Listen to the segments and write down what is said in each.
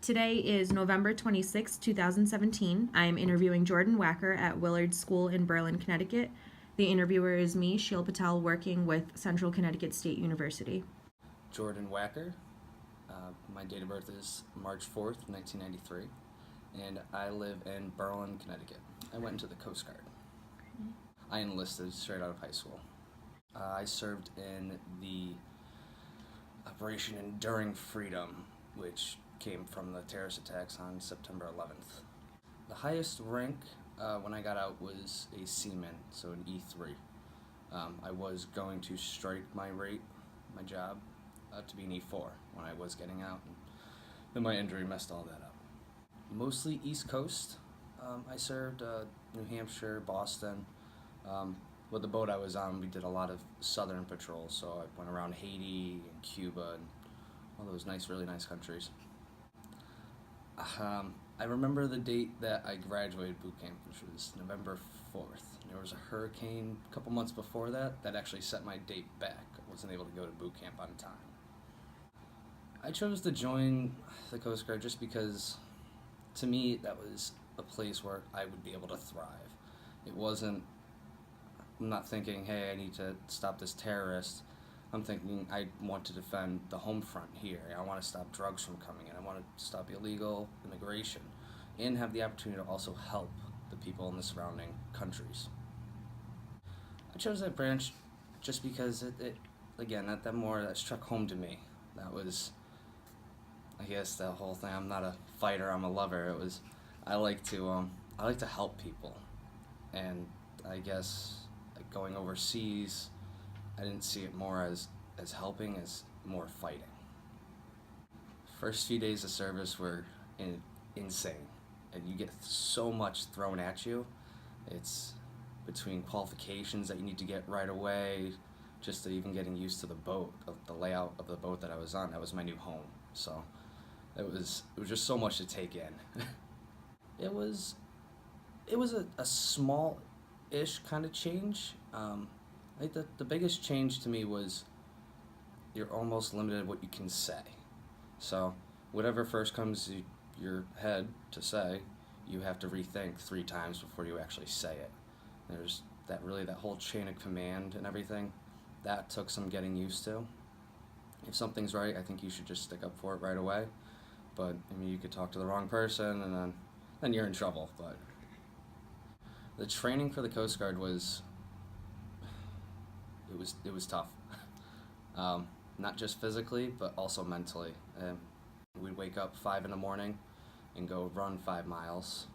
Today is November 26, 2017. I am interviewing Jordan Wacker at Willard School in Berlin, Connecticut. The interviewer is me, Sheil Patel, working with Central Connecticut State University. Jordan Wacker. My date of birth is March 4th, 1993, and I live in Berlin, Connecticut. I went into the Coast Guard. I enlisted straight out of high school. I served in the Operation Enduring Freedom, which came from the terrorist attacks on September 11th. The highest rank when I got out was a seaman, so an E3. I was going to strike my job, to be an E4 when I was getting out, and then my injury messed all that up. Mostly East Coast. I served New Hampshire, Boston. With the boat I was on, we did a lot of southern patrols, so I went around Haiti and Cuba and all those really nice countries. I remember the date that I graduated boot camp, which was November 4th. There was a hurricane a couple months before that actually set my date back. I wasn't able to go to boot camp on time. I chose to join the Coast Guard just because, to me, that was a place where I would be able to thrive. I'm not thinking, hey, I need to stop this terrorist. I'm thinking I want to defend the home front here. I want to stop drugs from coming in. I want to stop illegal immigration and have the opportunity to also help the people in the surrounding countries. I chose that branch just because it that struck home to me. That was, I guess, the whole thing. I'm not a fighter, I'm a lover. I like to help people. And I guess going overseas, I didn't see it more as helping as more fighting. First few days of service were insane, and you get so much thrown at you. It's between qualifications that you need to get right away, just to even getting used to the boat, the layout of the boat that I was on. That was my new home, so it was just so much to take in. It was a small-ish kind of change. I think the biggest change to me was you're almost limited what you can say. So whatever first comes to your head to say, you have to rethink 3 times before you actually say it. There's that whole chain of command and everything. That took some getting used to. If something's right, I think you should just stick up for it right away. But I mean, you could talk to the wrong person, and then you're in trouble. But the training for the Coast Guard was tough. Not just physically, but also mentally. We'd wake up 5 in the morning and go run 5 miles,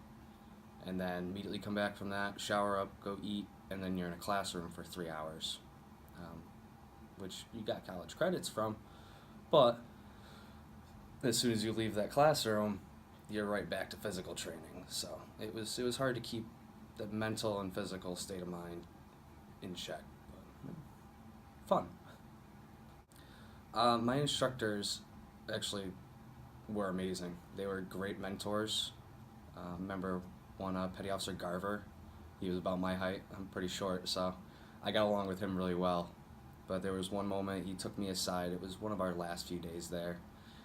and then immediately come back from that, shower up, go eat, and then you're in a classroom for 3 hours, which you got college credits from, but as soon as you leave that classroom, you're right back to physical training. So it was hard to keep the mental and physical state of mind in check. But fun. My instructors actually were amazing. They were great mentors. Remember one, Petty Officer Garver. He was about my height. I'm pretty short, so I got along with him really well. But there was one moment he took me aside. It was one of our last few days there,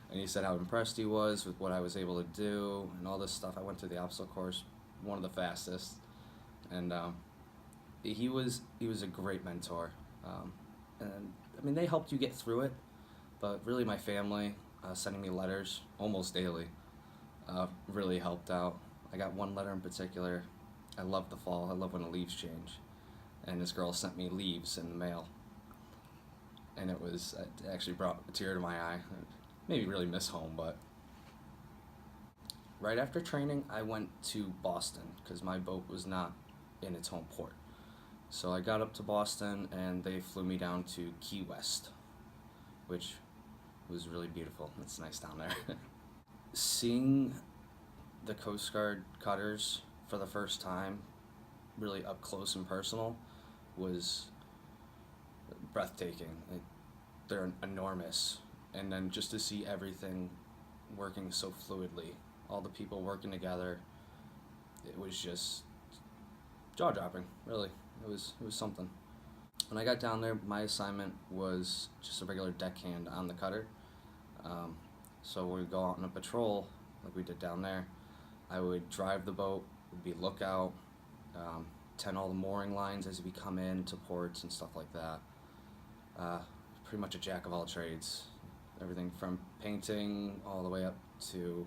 and he said how impressed he was with what I was able to do and all this stuff. I went through the obstacle course, one of the fastest, and he was a great mentor. And I mean, they helped you get through it, but really my family, sending me letters almost daily, really helped out. I got one letter in particular. I love the fall. I love when the leaves change, and this girl sent me leaves in the mail, and it actually brought a tear to my eye. It made me really miss home. But right after training, I went to Boston because my boat was not in its home port. So I got up to Boston, and they flew me down to Key West, which was really beautiful. It's nice down there. Seeing the Coast Guard cutters for the first time, really up close and personal, was breathtaking. They're enormous, and then just to see everything working so fluidly, all the people working together, it was just jaw-dropping, really. It was something. When I got down there, my assignment was just a regular deckhand on the cutter. So we go out on a patrol. like we did down there. I would drive the boat, would be lookout, tend all the mooring lines as we come in to ports and stuff like that. Uh, Pretty much a jack of all trades. Everything from painting all the way up to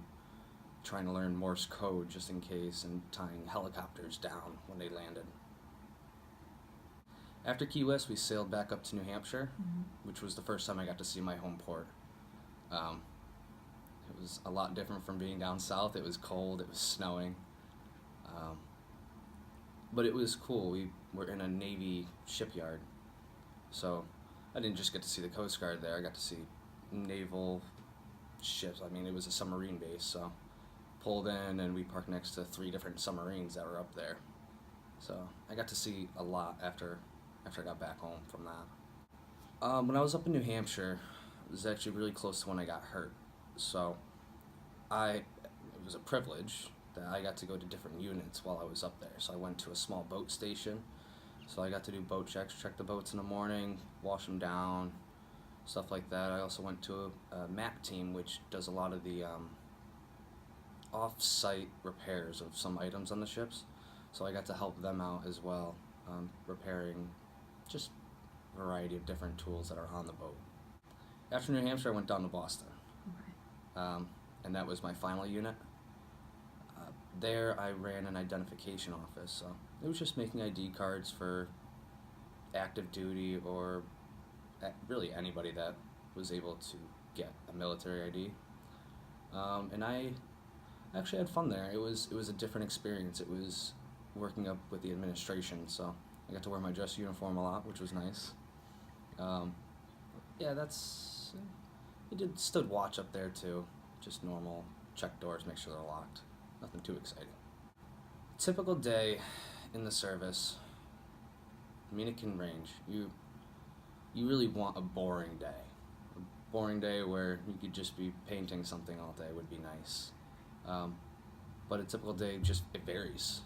trying to learn Morse code just in case and tying helicopters down when they landed. After Key West, we sailed back up to New Hampshire, which was the first time I got to see my home port. Um, it was a lot different from being down south. It was cold, it was snowing. But it was cool. We were in a Navy shipyard. So I didn't just get to see the Coast Guard there, I got to see naval ships. I mean, it was a submarine base, so pulled in and we parked next to 3 different submarines that were up there. So I got to see a lot after I got back home from that. When I was up in New Hampshire, it was actually really close to when I got hurt. So it was a privilege that I got to go to different units while I was up there. So I went to a small boat station. So I got to do boat checks, check the boats in the morning, wash them down, stuff like that. I also went to a MAP team, which does a lot of the off-site repairs of some items on the ships. So I got to help them out as well, repairing just a variety of different tools that are on the boat. After New Hampshire, I went down to Boston, and that was my final unit. There I ran an identification office, so it was just making ID cards for active duty or really anybody that was able to get a military ID. And I actually had fun there. It was a different experience. It was working up with the administration, so I got to wear my dress uniform a lot, which was nice. Stood watch up there too, just normal, check doors, make sure they're locked. Nothing too exciting. Typical day in the service. I mean, it can range. You really want a boring day. A boring day where you could just be painting something all day would be nice. But a typical day it varies.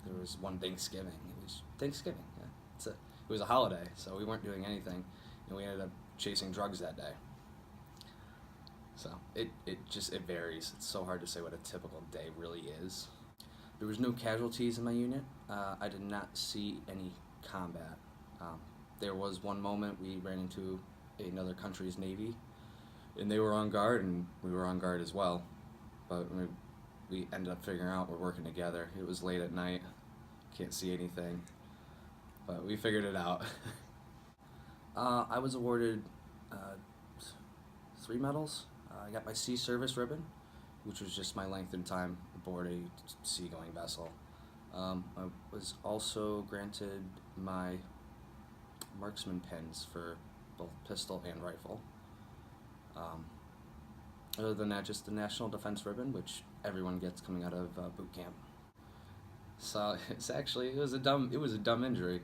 There was one Thanksgiving. It was Thanksgiving. Yeah. It was a holiday, so we weren't doing anything, and we ended up chasing drugs that day. So it varies. It's so hard to say what a typical day really is. There was no casualties in my unit. I did not see any combat. There was one moment we ran into another country's Navy, and they were on guard, and we were on guard as well. But we ended up figuring out we're working together. It was late at night, can't see anything, but we figured it out. I was awarded 3 medals. I got my sea service ribbon, which was just my length and time aboard a seagoing vessel. I was also granted my marksman pins for both pistol and rifle. Other than that, just the National Defense Ribbon, which everyone gets coming out of boot camp. So it was a dumb injury.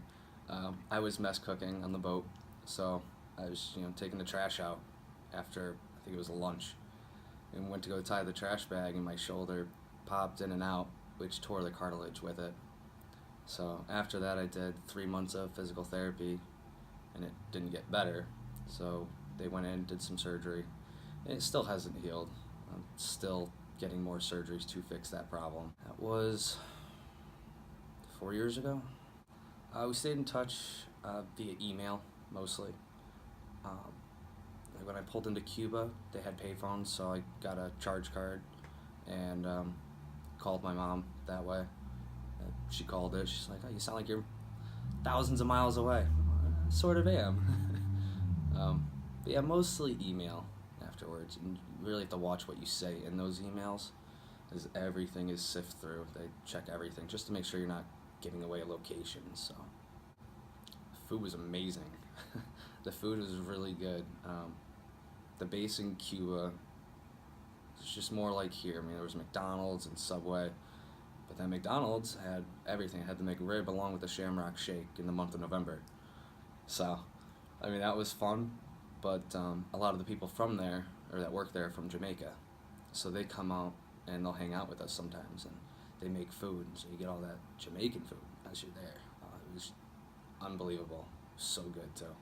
I was mess cooking on the boat, so I was taking the trash out after I think it was a lunch, and went to go tie the trash bag, and my shoulder popped in and out, which tore the cartilage with it. So after that, I did 3 months of physical therapy, and it didn't get better. So they went in, did some surgery, and it still hasn't healed. I'm still getting more surgeries to fix that problem. That was 4 years ago. We stayed in touch via email mostly. When I pulled into Cuba, they had payphones, so I got a charge card and called my mom that way. She called it. She's like, "Oh, you sound like you're thousands of miles away." I sort of am. But yeah, mostly email afterwards. And you really have to watch what you say in those emails, as everything is sifted through. They check everything just to make sure you're not giving away a location. So, food was amazing. The food was really good. The base in Cuba was just more like here. I mean, there was McDonald's and Subway, but then McDonald's had everything. It had the McRib along with the Shamrock Shake in the month of November. So, I mean, that was fun, but a lot of the people from there, or that work there, are from Jamaica. So they come out and they'll hang out with us sometimes, and they make food, so you get all that Jamaican food as you're there. It was unbelievable. So good, too.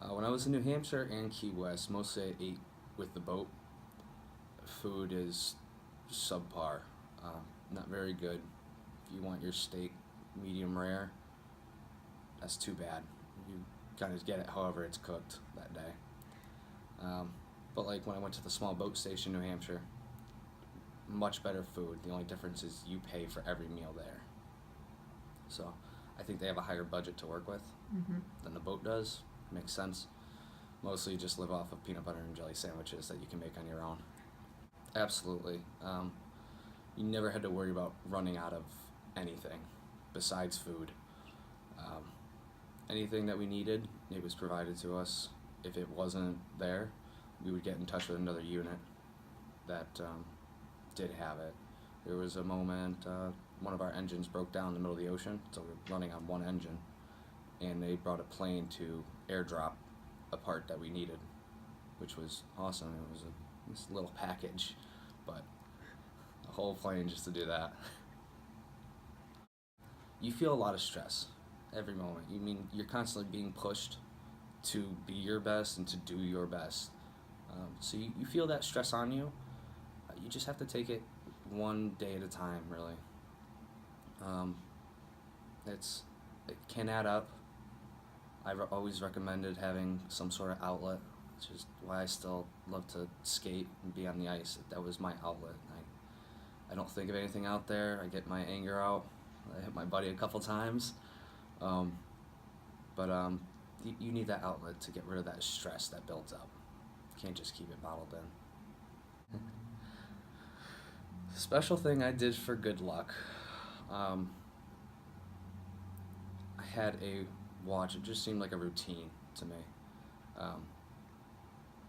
When I was in New Hampshire and Key West, mostly I ate with the boat. food is subpar, not very good. If you want your steak medium rare, that's too bad. You kind of get it however it's cooked that day. But like when I went to the small boat station, New Hampshire, much better food. The only difference is you pay for every meal there. So I think they have a higher budget to work with than the boat does. Makes sense. Mostly just live off of peanut butter and jelly sandwiches that you can make on your own. Absolutely. You never had to worry about running out of anything besides food. Um, Anything that we needed, it was provided to us. If it wasn't there, we would get in touch with another unit that did have it. There was a moment one of our engines broke down in the middle of the ocean, so we were running on one engine, and they brought a plane to airdrop a part that we needed, which was awesome. It was this little package, but a whole plane just to do that. You feel a lot of stress every moment. You mean you're constantly being pushed to be your best and to do your best. So you feel that stress on you. You just have to take it one day at a time, really. It can add up. I've always recommended having some sort of outlet, which is why I still love to skate and be on the ice. That was my outlet. I don't think of anything out there. I get my anger out. I hit my buddy a couple times. But you need that outlet to get rid of that stress that builds up. You can't just keep it bottled in. Special thing I did for good luck. I had a watch. It just seemed like a routine to me.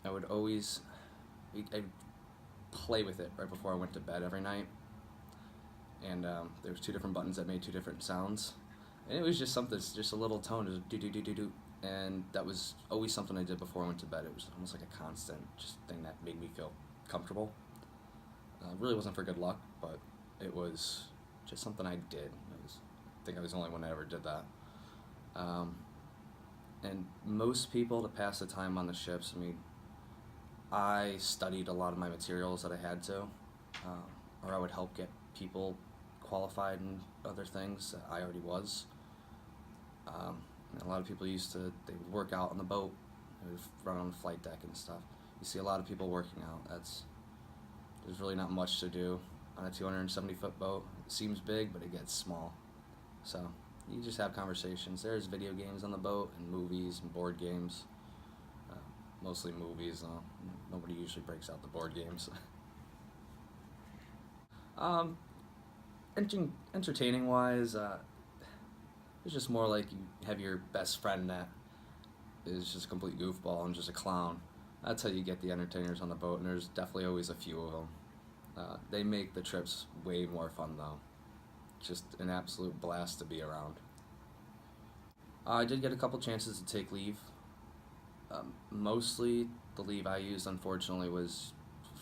I would always I'd play with it right before I went to bed every night. And there was two different buttons that made two different sounds. And it was just something, just a little tone, just do do do do do. And that was always something I did before I went to bed. It was almost like a constant just thing that made me feel comfortable. Really wasn't for good luck, but it was just something I did. I think I was the only one that ever did that. And most people, to pass the time on the ships, I mean, I studied a lot of my materials that I had to, or I would help get people qualified in other things that I already was. And a lot of people they would work out on the boat, they would run on the flight deck and stuff. You see a lot of people working out. There's really not much to do on a 270-foot boat. It seems big, but it gets small. So you just have conversations. There's video games on the boat and movies and board games. Mostly movies, though. Nobody usually breaks out the board games. Entertaining-wise, it's just more like you have your best friend that is just a complete goofball and just a clown. That's how you get the entertainers on the boat, and there's definitely always a few of them. They make the trips way more fun, though. Just an absolute blast to be around. I did get a couple chances to take leave. Mostly the leave I used, unfortunately, was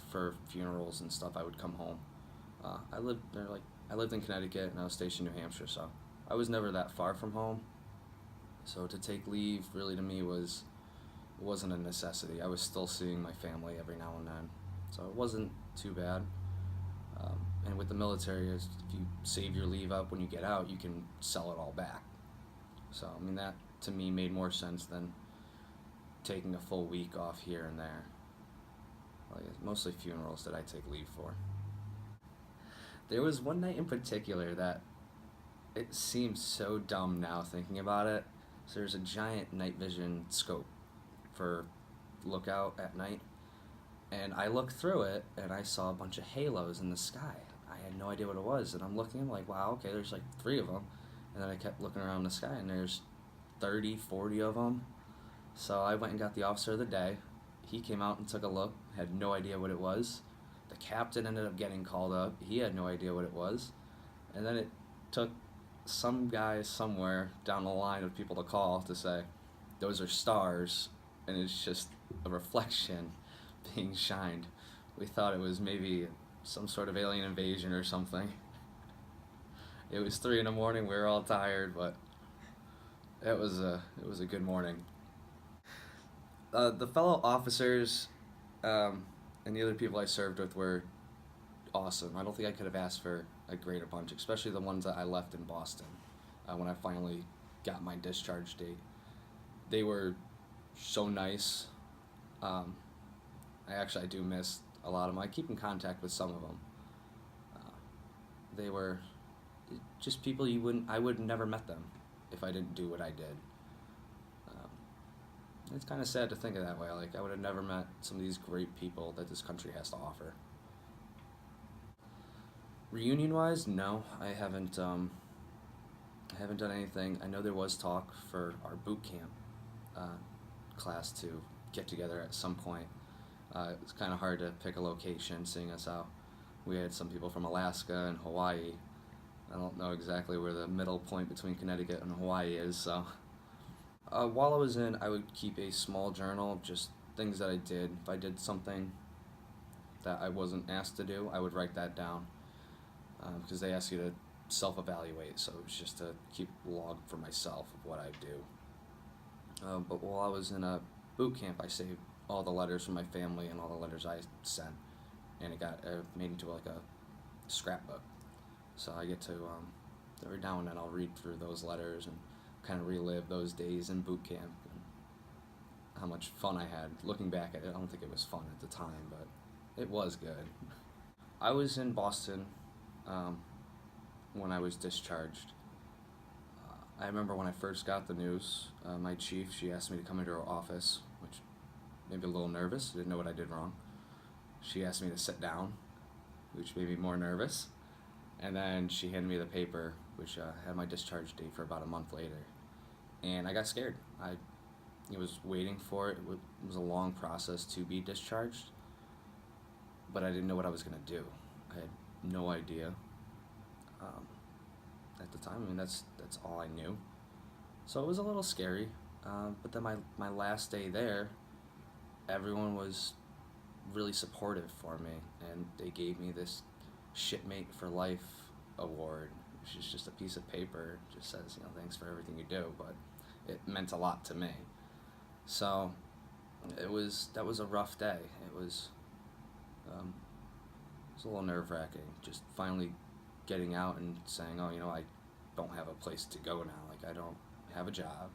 for funerals and stuff. I would come home. I lived in Connecticut and I was stationed in New Hampshire, so I was never that far from home. So to take leave really to me wasn't a necessity. I was still seeing my family every now and then, so it wasn't too bad. And with the military, if you save your leave up when you get out, you can sell it all back. So I mean, that to me made more sense than taking a full week off here and there. Like, mostly funerals that I take leave for. There was one night in particular that it seems so dumb now thinking about it. So there's a giant night vision scope for lookout at night, and I looked through it and I saw a bunch of halos in the sky. I had no idea what it was, and I'm looking, I'm like, wow, okay, there's like 3 of them. And then I kept looking around the sky and there's 30, 40 of them. So I went and got the officer of the day. He came out and took a look, had no idea what it was. The captain ended up getting called up. He had no idea what it was. And then it took some guy somewhere down the line of people to call to say, those are stars, and it's just a reflection being shined. We thought it was maybe some sort of alien invasion or something. It was 3 a.m. We were all tired, but it was a good morning. The fellow officers and And the other people I served with were awesome. I don't think I could have asked for a greater bunch, especially the ones that I left in Boston when I finally got my discharge date. They were so nice. Um, I do miss a lot of them. I keep in contact with some of them. Uh, they were just people I would have never met them if I didn't do what I did. Um, it's kind of sad to think of that way. Like, I would have never met some of these great people that this country has to offer. Reunion wise, no, I haven't. I haven't done anything. I know there was talk for our boot camp uh, class to get together at some point. It's kind of hard to pick a location, seeing as how we had some people from Alaska and Hawaii. I don't know exactly where the middle point between Connecticut and Hawaii is, so. While I was in, I would keep a small journal of just things that I did. If I did something that I wasn't asked to do, I would write that down because they ask you to self-evaluate, so it was just to keep log for myself of what I do. But while I was in a boot camp, I saved all the letters from my family and all the letters I sent, and it got made into like a scrapbook. So I get to every now and then I'll read through those letters and kind of relive those days in boot camp and how much fun I had. Looking back at it, I don't think it was fun at the time, but it was good. I was in Boston when I was discharged. I remember when I first got the news, my chief, she asked me to come into her office, which made me a little nervous. Didn't know what I did wrong. She asked me to sit down, which made me more nervous. And then she handed me the paper, which had my discharge date for about a month later. And I got scared. I was waiting for it. It was a long process to be discharged, but I didn't know what I was going to do. I had no idea at the time. I mean, that's all I knew. So it was a little scary. But then my last day there, everyone was really supportive for me, and they gave me this Shipmate for Life award, which is just a piece of paper. It just says, thanks for everything you do, but it meant a lot to me. So that was a rough day. It was a little nerve-wracking, just finally getting out and saying, I don't have a place to go now. Like, I don't have a job.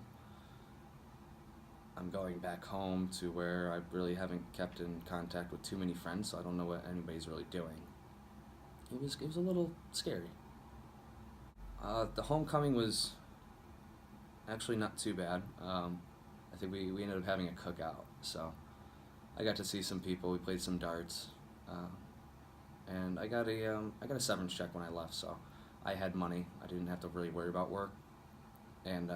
I'm going back home to where I really haven't kept in contact with too many friends, so I don't know what anybody's really doing. It was a little scary. The homecoming was actually not too bad. I think we ended up having a cookout, so I got to see some people. We played some darts, and I got a severance check when I left, so I had money. I didn't have to really worry about work, and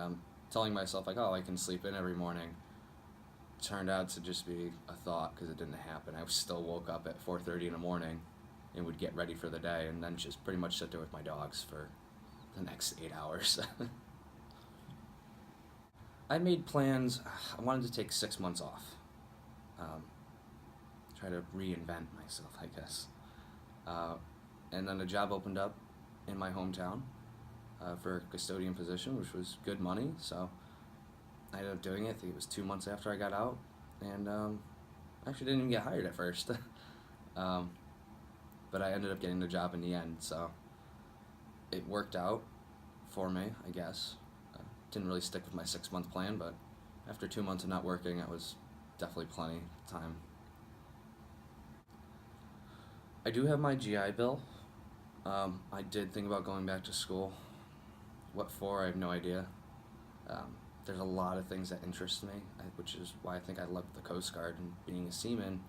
telling myself like, I can sleep in every morning, turned out to just be a thought because it didn't happen. I still woke up at 4:30 in the morning and would get ready for the day, and then just pretty much sit there with my dogs for the next 8 hours. I made plans. I wanted to take 6 months off. Try to reinvent myself, I guess. And then a job opened up in my hometown for a custodian position, which was good money, so I ended up doing it. I think it was 2 months after I got out, and I actually didn't even get hired at first. But I ended up getting the job in the end, so it worked out for me, I guess. Didn't really stick with my 6-month plan, but after 2 months of not working, it was definitely plenty of time. I do have my GI Bill. I did think about going back to school. What for, I have no idea. There's a lot of things that interest me, which is why I think I loved the Coast Guard, and being a seaman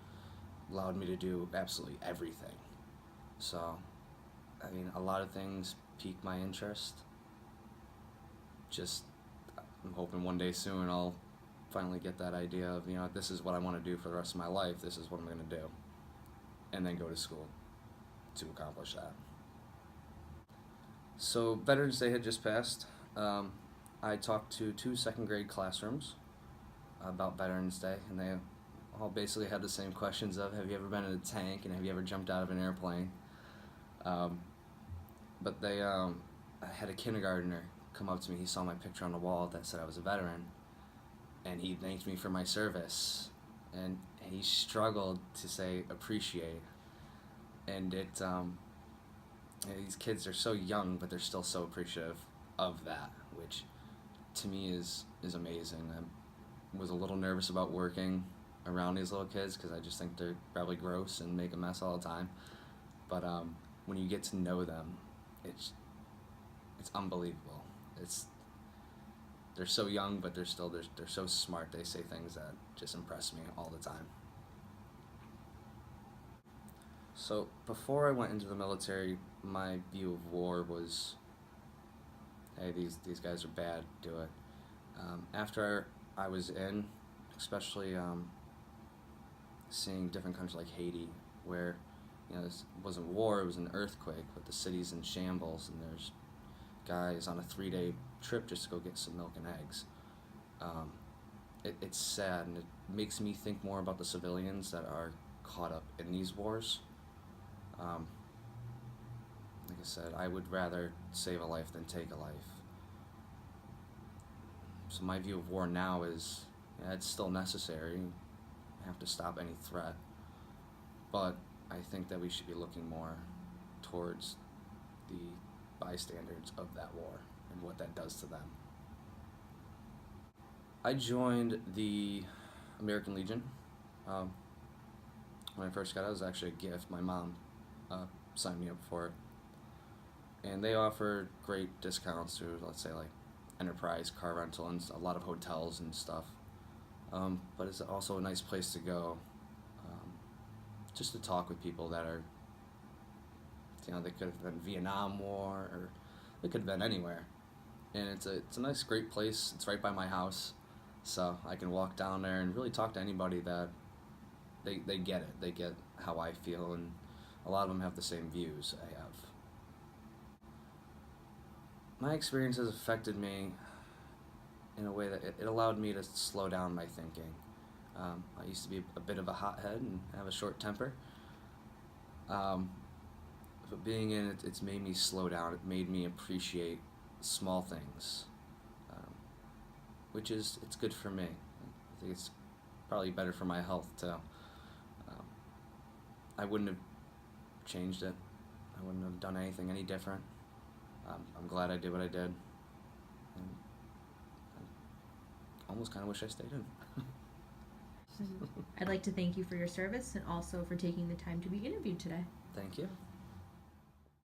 allowed me to do absolutely everything. So, I mean, a lot of things pique my interest. Just, I'm hoping one day soon I'll finally get that idea of, this is what I want to do for the rest of my life, this is what I'm going to do. And then go to school to accomplish that. So, Veterans Day had just passed. I talked to 2 second grade classrooms about Veterans Day, and they all basically had the same questions of, have you ever been in a tank, and have you ever jumped out of an airplane? But they I had a kindergartner come up to me. He saw my picture on the wall that said I was a veteran, and he thanked me for my service, and he struggled to say appreciate, and these kids are so young, but they're still so appreciative of that, which to me is amazing. I was a little nervous about working around these little kids because I just think they're probably gross and make a mess all the time. But when you get to know them, it's unbelievable. It's they're so young, but they're so smart. They say things that just impress me all the time. So before I went into the military, my view of war was, hey, these guys are bad. Do it. After I was in, especially seeing different countries like Haiti, where this wasn't war, it was an earthquake, but the city's in shambles, and there's guys on a 3-day trip just to go get some milk and eggs. It's sad, and it makes me think more about the civilians that are caught up in these wars. Like I said, I would rather save a life than take a life. So my view of war now is, yeah, it's still necessary. You have to stop any threat. But I think that we should be looking more towards the bystanders of that war and what that does to them. I joined the American Legion. When I first got out, it was actually a gift. My mom signed me up for it. And they offer great discounts through, let's say, like Enterprise, car rental, and a lot of hotels and stuff. But it's also a nice place to go, just to talk with people that are, they could have been Vietnam War, or they could have been anywhere. And it's a nice, great place. It's right by my house, so I can walk down there and really talk to anybody that they get it. They get how I feel, and a lot of them have the same views I have. My experience has affected me in a way that it allowed me to slow down my thinking. I used to be a bit of a hothead and have a short temper. But being in it, it's made me slow down. It made me appreciate small things, which it's good for me. I think it's probably better for my health too. I wouldn't have changed it. I wouldn't have done anything any different. I'm glad I did what I did. And I almost kind of wish I stayed in. I'd like to thank you for your service and also for taking the time to be interviewed today. Thank you.